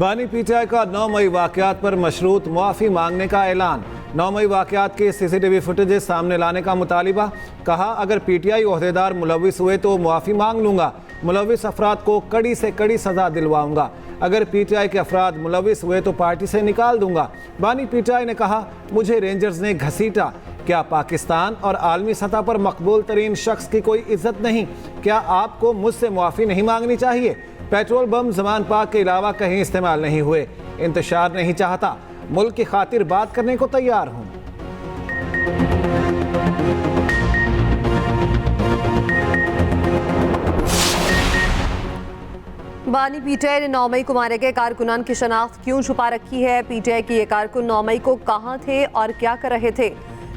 बानी पीटीआई का 9 मई वाकयात पर मशरूत मुआफ़ी मांगने का ऐलान। 9 मई वाकयात के सीसीटीवी फुटेजेस सामने लाने का मुतालिबा। कहा, अगर पीटीआई ओहदेदार मुलविस हुए तो मुआफ़ी मांग लूंगा। मुलविस अफराद को कड़ी से कड़ी सज़ा दिलवाऊंगा। अगर पीटीआई के अफराद मुलविस हुए तो पार्टी से निकाल दूंगा। बानी पीटीआई ने कहा, मुझे रेंजर्स ने घसीटा। क्या पाकिस्तान और आलमी सतह पर मकबूल तरीन शख्स की कोई इज्जत नहीं? क्या आपको मुझसे मुआफ़ी नहीं मांगनी चाहिए? पेट्रोल बम ज़मान पाक के अलावा कहीं इस्तेमाल नहीं हुए। इंतशार नहीं चाहता, मुल्क की खातिर बात करने को तैयार हूँ। बानी पीटीआई ने 9 मई को मारे गए कारकुनान की शनाख्त क्यों छुपा रखी है? पीटीआई के ये कारकुन 9 मई को कहाँ थे और क्या कर रहे थे?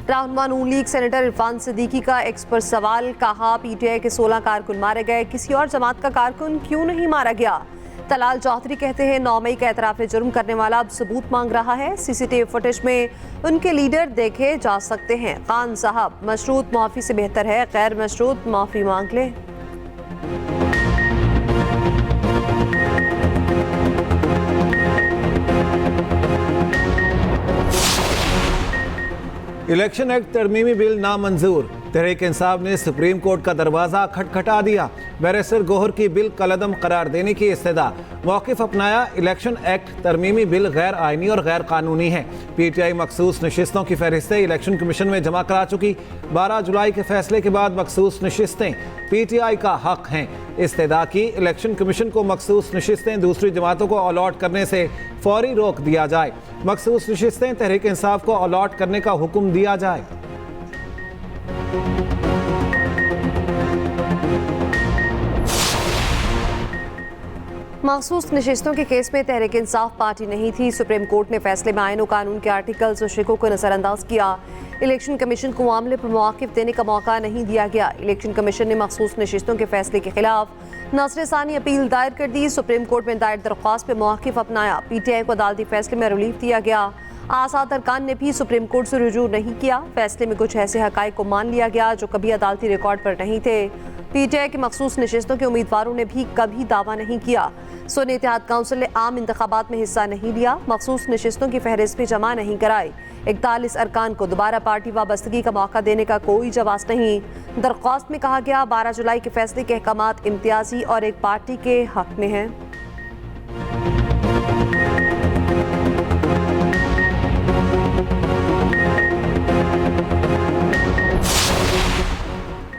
रहनुमा नून लीग सेनेटर इरफान सिद्दीकी का एक्स पर सवाल। कहा, पीटीआई के 16 कारकुन मारे गए, किसी और जमात का कारकुन क्यों नहीं मारा गया? तलाल चौधरी कहते हैं 9 मई का एतराफ़ जुर्म करने वाला अब सबूत मांग रहा है। सीसीटीवी फुटेज में उनके लीडर देखे जा सकते हैं। खान साहब, मशरूत मुआफ़ी से बेहतर है गैर मशरूत मुआफ़ी मांग ले। इलेक्शन एक्ट तरमीमी बिल नामंजूर। तहरीक इंसाफ ने सुप्रीम कोर्ट का दरवाज़ा खटखटा दिया। बैरिस्टर गोहर की बिल कलअदम करार देने की इस्तदा। मौक़िफ़ अपनाया, इलेक्शन एक्ट तरमीमी बिल गैर आइनी और गैर कानूनी है। पीटीआई मखसूस नशिस्तों की फहरिस्तें इलेक्शन कमीशन में जमा करा चुकी। 12 जुलाई के फैसले के बाद मखसूस नशिस्तें पीटीआई का हक हैं। इस्तदा की, इलेक्शन कमीशन को मखसूस नशिस्तें दूसरी जमातों को अलॉट करने से फौरी रोक दिया जाए। मखसूस नशिस्तें तहरीक इंसाफ को अलॉट करने का हुक्म दिया जाए। मखसूस नशिस्तों के केस में तहरीक इंसाफ पार्टी नहीं थी। सुप्रीम कोर्ट ने फैसले में आईन और कानून के आर्टिकल्स और शिकों को नजरअंदाज किया। इलेक्शन कमीशन को मामले पर मौक़िफ़ देने का मौका नहीं दिया गया। इलेक्शन कमीशन ने मखसूस नशिस्तों के फैसले के खिलाफ नज़र-ए-सानी अपील दायर कर दी। सुप्रीम कोर्ट में दायर दरख्वास्त पर मौक़िफ़ अपनाया। पीटीआई को अदालती फैसले में रिलीफ दिया गया। आज़ाद अरकान ने भी सुप्रीम कोर्ट से रुजू नहीं किया। फैसले में कुछ ऐसे हक़ाइक़ को मान लिया गया जो कभी अदालती रिकॉर्ड पर नहीं थे। पीटीआई के मखसूस नशिस्तों के उम्मीदवारों ने भी कभी दावा नहीं किया। सुन्नी इत्तेहाद काउंसिल ने आम इंतखाबात में हिस्सा नहीं लिया। मखसूस नशिस्तों की फहरिस्त भी जमा नहीं कराई। 41 अरकान को दोबारा पार्टी वाबस्तगी का मौका देने का कोई जवाब नहीं। दरख्वास्त में कहा गया, 12 जुलाई के फैसले के अहकामात इम्तियाजी और एक पार्टी के हक में हैं।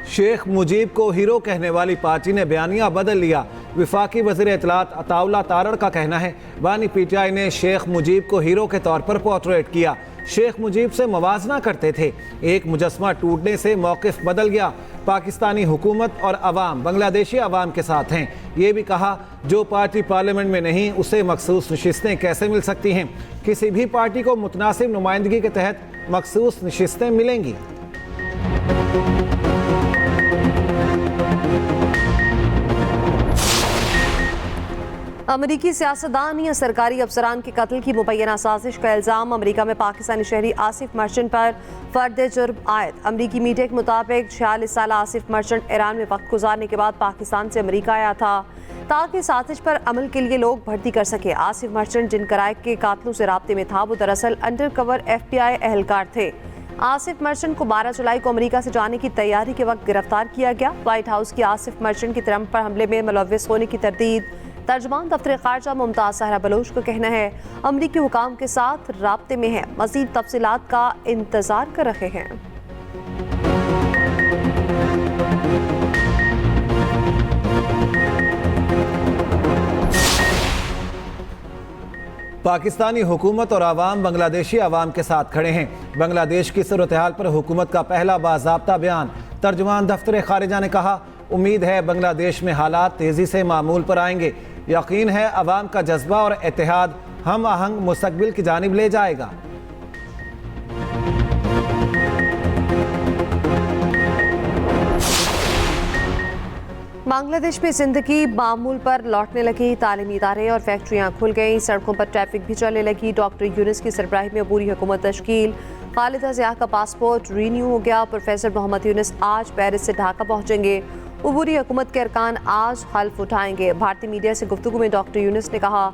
शेख मुजीब को हीरो कहने वाली पार्टी ने बयानिया बदल लिया। विफाकी वज़ीर इत्तलात अताउल्लाह तारड़ का कहना है, बानी पीटीआई ने शेख मुजीब को हीरो के तौर पर पोर्ट्रेट किया। शेख मुजीब से मवाजना करते थे। एक मुजस्मा टूटने से मौक़िफ़ बदल गया। पाकिस्तानी हुकूमत और अवाम बांग्लादेशी अवाम के साथ हैं। ये भी कहा, जो पार्टी पार्लियामेंट में नहीं उसे मखसूस नशिस्तें कैसे मिल सकती हैं? किसी भी पार्टी को मुतनासिब नुमाइंदगी के तहत मखसूस नशिस्तें मिलेंगी। अमरीकी सियासतदान या सरकारी अफसरान के कत्ल की मुबैना साजिश का इल्ज़ाम अमरीका में पाकिस्तानी शहरी आसिफ मर्चेंट पर फर्द जुर्म आयद। अमरीकी मीडिया के मुताबिक 46 साल आसिफ मर्चेंट ईरान में वक्त गुजारने के बाद पाकिस्तान से अमरीका आया था ताकि साजिश पर अमल के लिए लोग भर्ती कर सके। आसिफ मर्चेंट जिन कराए के कातलों से राब्ते में था वो दरअसल अंडर कवर FBI एहलकार थे। आसिफ मर्चेंट को 12 जुलाई को अमेरिका से जाने की तैयारी के वक्त गिरफ्तार किया गया। व्हाइट हाउस की आसिफ मर्चेंट की ट्रंप पर हमले में मुलव्विस होने की तरदीद। तर्जमान दफ्तर खारजा मुमताज सहरा बलोच का कहना है, अमरीकी हुकाम के साथ राब्ते में है, मज़ीद तफसीलात का इंतजार कर रहे हैं। पाकिस्तानी हुकूमत और आवाम बांग्लादेशी आवाम के साथ खड़े हैं। बांग्लादेश की सूरत हाल पर हुकूमत का पहला बाज़ाब्ता बयान। तर्जुमान दफ्तर खारिजा ने कहा, उम्मीद है बांग्लादेश में हालात तेज़ी से मामूल पर आएंगे। यकीन है अवाम का जज्बा और इत्तेहाद हम आहंग मुस्तकबिल की जानिब ले जाएगा। बांग्लादेश में जिंदगी मामूल पर लौटने लगी। तालीमी इदारे और फैक्ट्रियां खुल गईं। सड़कों पर ट्रैफिक भी चलने लगी। डॉक्टर यूनुस की सरबराही में अबूरी हुकूमत तश्कील। खालिदा ज़िया का पासपोर्ट रीन्यू हो गया। प्रोफेसर मोहम्मद यूनुस आज पेरिस से ढाका पहुंचेंगे। उबूरी हुकूमत के अरकान आज हल्फ उठाएंगे। भारतीय मीडिया से गुफ्तगू में डॉक्टर यूनुस ने कहा,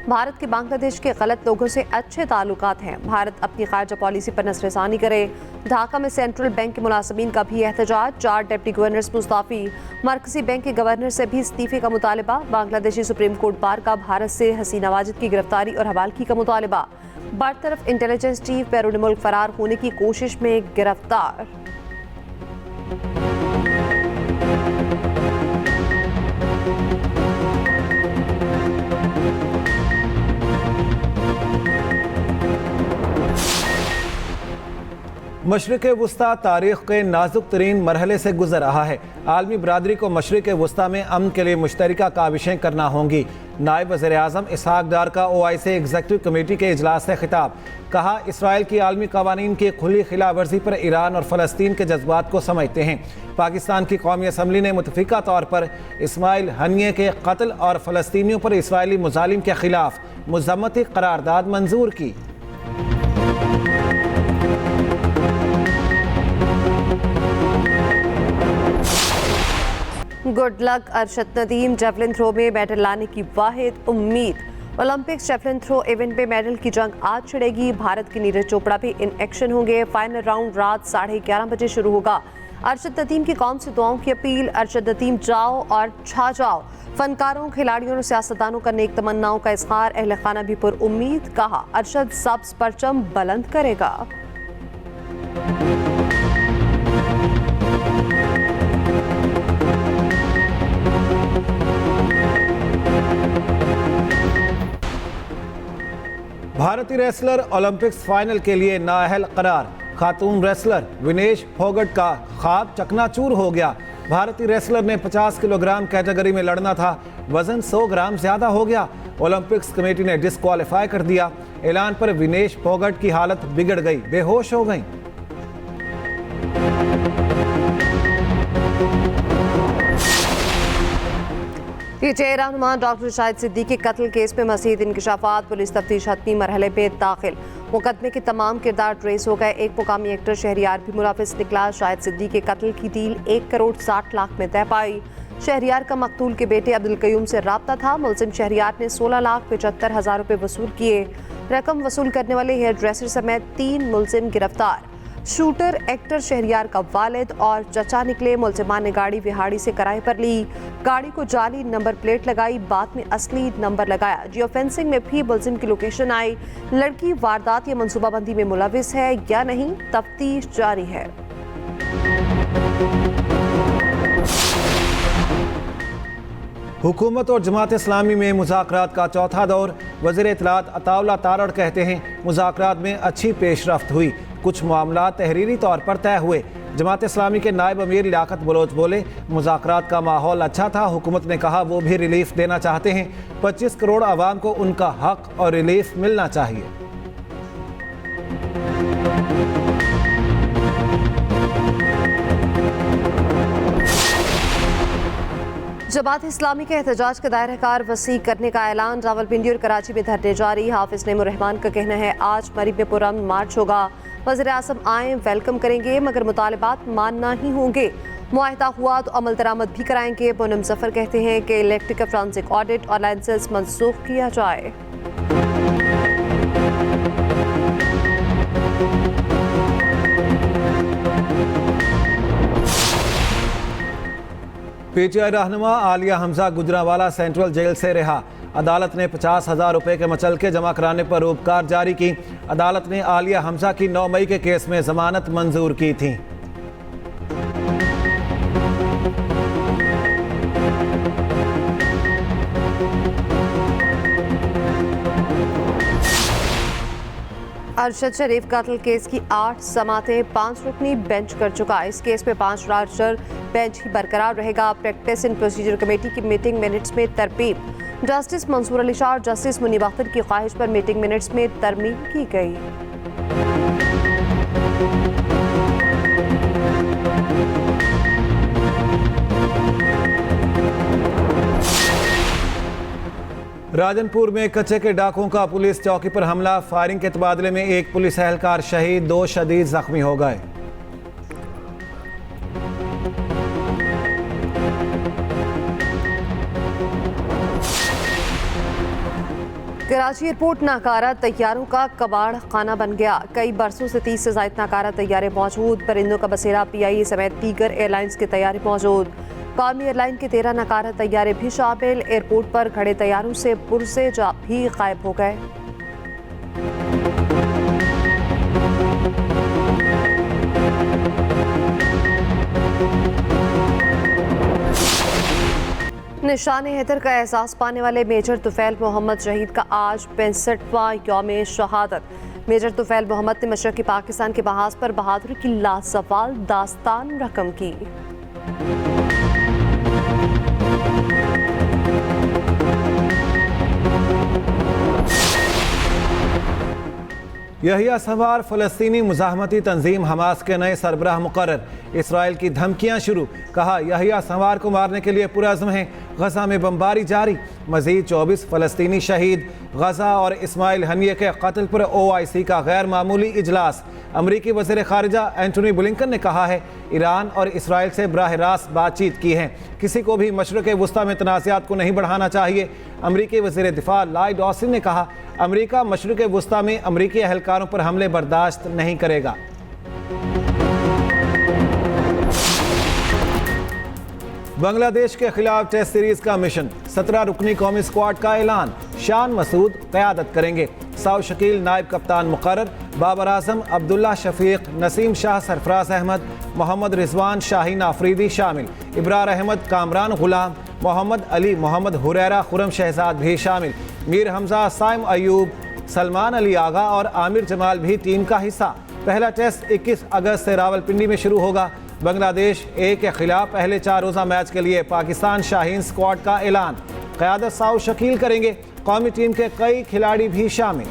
भारत के बांग्लादेश के गलत लोगों से अच्छे ताल्लुकात हैं। भारत अपनी खारजा पॉलिसी पर नजरसानी करे। ढाका में सेंट्रल बैंक के मुलाजमीन का भी एहतजाज। 4 डिप्टी गवर्नर्स मुस्ताफी। मरकजी बैंक के गवर्नर से भी इस्तीफे का मुतालबा। बांग्लादेशी सुप्रीम कोर्ट बार का भारत से हसीना वाजिद की गिरफ्तारी और हवालगी का मुतालबा। बरतरफ इंटेलिजेंस चीफ बैरून मुल्क फरार होने की कोशिश में गिरफ्तार। मशरिक़ वुस्ता तारीख़ के नाजुक तरीन मरहले से गुजर रहा है। आलमी बरादरी को मशरिक़ वुस्ता में अमन के लिए मुश्तरका काविशें करना होंगी। नायब वज़ीर आज़म इसहाक डार का OIC एग्जीक्यूटिव कमेटी के इजलास से खिताब। कहा, इसराइल की आलमी कवानीन की खुली खिलाफ वर्जी पर ईरान और फ़लस्तीन के जज्बात को समझते हैं। पाकिस्तान की कौमी असम्बली ने मुतफ़िका तौर पर इस्माइल हनिये के कत्ल और फ़लस्तीनियों पर इसराइली मुजालिम के खिलाफ मुज़म्मती करारदाद मंजूर की। Good luck Arshad Nadeem javelin throw में मेडल लाने की वाहिद उम्मीद। ओलंपिक्स जेवलिन थ्रो इवेंट में मेडल की जंग आज छिड़ेगी। भारत की नीरज चोपड़ा भी इन एक्शन होंगे। फाइनल राउंड रात 11:30 बजे शुरू होगा। अरशद नदीम की कौम से दुआओं की अपील। अरशद नदीम जाओ और छा जाओ। फनकारों, खिलाड़ियों और सियासतदानों का नेक तमन्नाओं का इजहार। अहले खाना भी पुर उम्मीद। कहा, अरशद सब्ज परचम बुलंद करेगा। भारतीय रेसलर ओलंपिक्स फाइनल के लिए नाअहल करार। खातून रेसलर विनेश फोगट का ख्वाब चकनाचूर हो गया। भारतीय रेसलर ने 50 किलोग्राम कैटेगरी में लड़ना था, वजन 100 ग्राम ज्यादा हो गया। ओलंपिक्स कमेटी ने डिस्क्वालीफाई कर दिया। ऐलान पर विनेश फोगट की हालत बिगड़ गई, बेहोश हो गई। पीटीआई रहनुमा डॉक्टर शाहिद सिद्दीकी के कत्ल केस में मज़ीद इंकशाफात। पुलिस तफ्तीश हतमी मरहले पे दाखिल। मुकदमे के तमाम किरदार ट्रेस हो गए। एक मुकामी एक्टर शहरियार भी मुलाफिस निकला। शाहिद सिद्दीकी के कत्ल की डील 1 करोड़ 60 लाख में तय पाई। शहरियार का मकतूल के बेटे अब्दुल कयूम से राब्ता था। मुलजिम शहरियार ने 16,75,000 रुपये वसूल किए। रकम वसूल करने वाले हेयर ड्रेसर समेत 3 मुलजिम गिरफ्तार। शूटर एक्टर शहरियार का वालिद और चचा निकले। मुलजिमान ने गाड़ी विहाड़ी से किराए पर ली। गाड़ी को जाली नंबर प्लेट लगाई, बाद में असली नंबर लगाया। जियो फेंसिंग में भी मुलजिम की लोकेशन आई। लड़की वारदात या मनसूबाबंदी में मुलविस है या नहीं, तफ्तीश जारी है। हुकूमत और जमात इस्लामी में मुज़ाकरात का चौथा दौर। वज़ीर इत्तलात अताउल्लाह तारड़ कहते हैं, मुज़ाकरात में अच्छी पेशरफ्त हुई, कुछ मामला तहरीरी तौर पर तय हुए। जमात इस्लामी के नायब अमीर लियाकत बलोच बोले, मुज़ाकरात का माहौल अच्छा था। हुकूमत ने कहा वो भी रिलीफ देना चाहते हैं। 25 करोड़ आवाम को उनका हक और रिलीफ मिलना चाहिए। जमात इस्लामी के एहतजाज का दायरा वसी करने का ऐलान। रावलपिंडी और कराची में धरने जारी। हाफिज नईमुर्रहमान का कहना है, आज मरीब में पुरअमन मार्च होगा। वज़ीर आज़म आए, वेलकम करेंगे, मगर मुतालिबात मानना ही होंगे। मुआहिदा हुआ तो अमल दरामद भी कराएंगे। पूनम जफर कहते हैं कि इलेक्ट्रिक फॉरेंसिक ऑडिट और लाइसेंस मनसूख किया जाए। पीटीआई रहनुमा आलिया हमजा गुजरांवाला सेंट्रल जेल से रिहा। अदालत ने 50,000 रुपये के मचलके जमा कराने पर रोबकार जारी की। अदालत ने आलिया हमजा की 9 मई के केस में जमानत मंजूर की थी। अरशद शरीफ कत्ल केस की 8 समातें 5 रुकनी बेंच कर चुका। इस केस में 5 राजर बेंच ही बरकरार रहेगा। प्रैक्टिस एंड प्रोसीजर कमेटी की मीटिंग मिनट्स में तरमीम। जस्टिस मंसूर अली शाह और जस्टिस मुनीब अख्तर की ख्वाहिश पर मीटिंग मिनट्स में तरमीम की गई। राजनपुर में कच्चे के डाकुओं का पुलिस चौकी पर हमला। फायरिंग के तबादले में एक पुलिस एहलकार शहीद, 2 शदीद जख्मी हो गए। कराची एयरपोर्ट नाकारा तैयारों का कबाड़ खाना बन गया। कई बरसों से 30 से ज्यादा नाकारा तैयारे मौजूद। परिंदों का बसेरा PIA समेत दीगर एयरलाइंस के तैयारे मौजूद। कौमी एयरलाइन के 13 नाकारा तैयारे भी शामिल। एयरपोर्ट पर खड़े तैयारों से पुर्जे भी गायब हो गए। निशान हैदर का एहसास पाने वाले मेजर तुफैल मोहम्मद शहीद का आज 65वां यौम शहादत। मेजर तुफैल मोहम्मद ने मशरक़ी पाकिस्तान के महाज पर बहादुरी की लासवाल दास्तान रकम की। यहिया संवार फ़लस्तीनी मुज़ाहमती तंजीम हमास के नए सरबराह मुकर्रर। इसराइल की धमकियां शुरू। कहा यहिया संवार को मारने के लिए पुरअज़्म है। गजा में बमबारी जारी। मज़ीद 24 फ़लस्तीनी शहीद। गजा और इस्माइल हनिये के कत्ल पर OIC का गैर मामूली इजलास। अमरीकी वज़ीर ख़ारिजा एंटनी ब्लिंकन ने कहा है ईरान और इसराइल से बराह रास्त बातचीत की है। किसी को भी मशरिक़ वुस्ता में तनाज़ात को नहीं बढ़ाना चाहिए। अमरीकी वज़ीर दिफा लॉयड ऑस्टिन ने कहा अमरीका मशरिक़ वुस्ता में अमरीकी एहलकारों पर हमले बर्दाश्त नहीं करेगा। बांग्लादेश के खिलाफ टेस्ट सीरीज का मिशन। 17 रुकनी कौमी स्क्वाड का ऐलान। शान मसूद क़यादत करेंगे। साउ शकील नायब कप्तान मुकर्रर। बाबर आजम, अब्दुल्ला शफीक, नसीम शाह, सरफराज अहमद, मोहम्मद रिजवान, शाहीन आफरीदी शामिल। इब्रार अहमद, कामरान गुलाम, मोहम्मद अली, मोहम्मद हुरैरा, खुरम शहजाद भी शामिल। मीर हमजा, साइम अयूब, सलमान अली आगा और आमिर जमाल भी टीम का हिस्सा। पहला टेस्ट 21 अगस्त से रावलपिंडी में शुरू होगा। बांग्लादेश A के खिलाफ पहले 4 रोज़ा मैच के लिए पाकिस्तान शाहीन स्क्वाड का ऐलान। क़यादत साउ शकील करेंगे। कौमी टीम के कई खिलाड़ी भी शामिल।